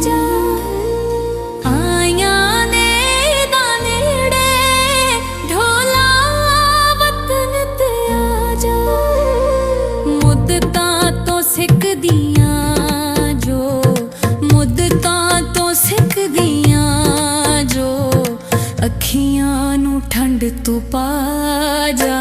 जा। आइया ने दानेड़े ढोला वतन ते आजा। मुद्दतां तो सिकदियां जो, मुद्दतां तो सिकदियां जो, अखियां नू ठंड तू पा जा।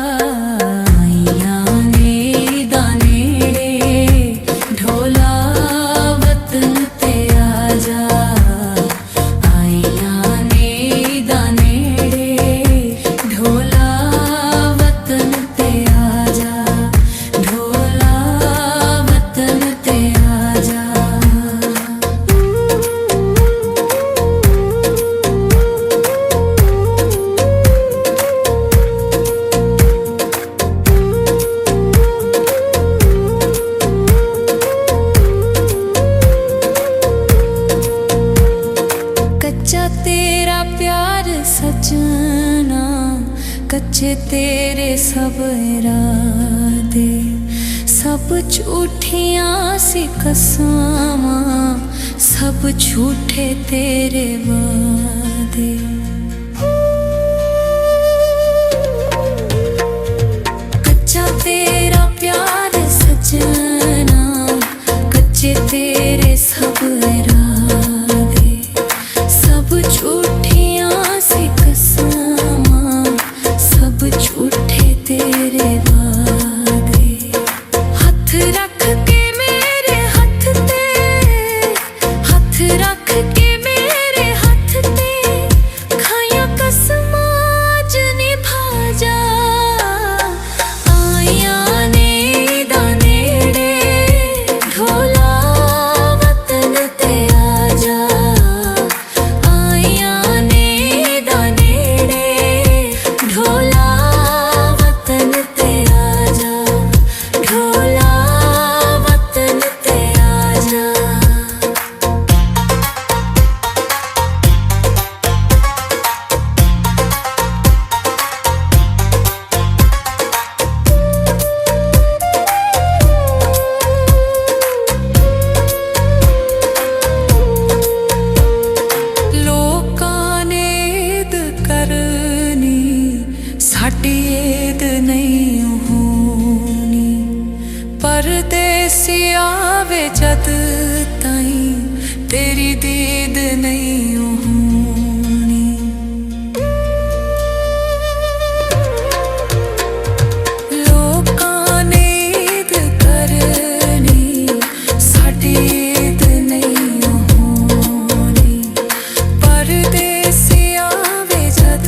तेरा प्यार सजना, कच्चे तेरे सब इरादे, सब झूठियां सी कसमां, सब झूठे तेरे वादे। कच्चा तेरा प्यार सजना, कच्चे तेरे सब इरादे, झूठियां सी कसमां, सब झूठे तेरे वादे। हथ रख के मेरे हथ ते, हथ रख के मेरे हथ ते, खाया कसमां अज निभा जा। आइया ने दानेड़े ढोला वतन ते आजा। साडी ईद नहीं होनी, परदेसी आवे जद ताईं तेरी दीद नहीं होनी। लोकां ने ईद करनी, साडी ईद नहीं होनी, परदेसी आवे जद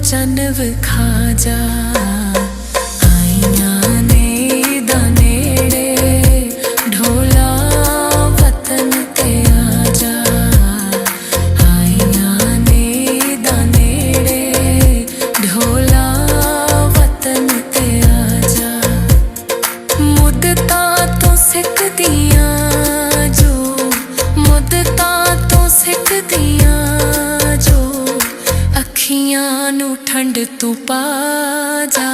चनव खा जा। आइया ने दानेड़े ढोला वतन ते आजा। आइया ने दानेड़े ढोला वतन ते आजा। मुद्दतां तो सिकदियां जो, मुद्दतां तो सिकदियां जो, अखियां नू ठंड तू पा जा।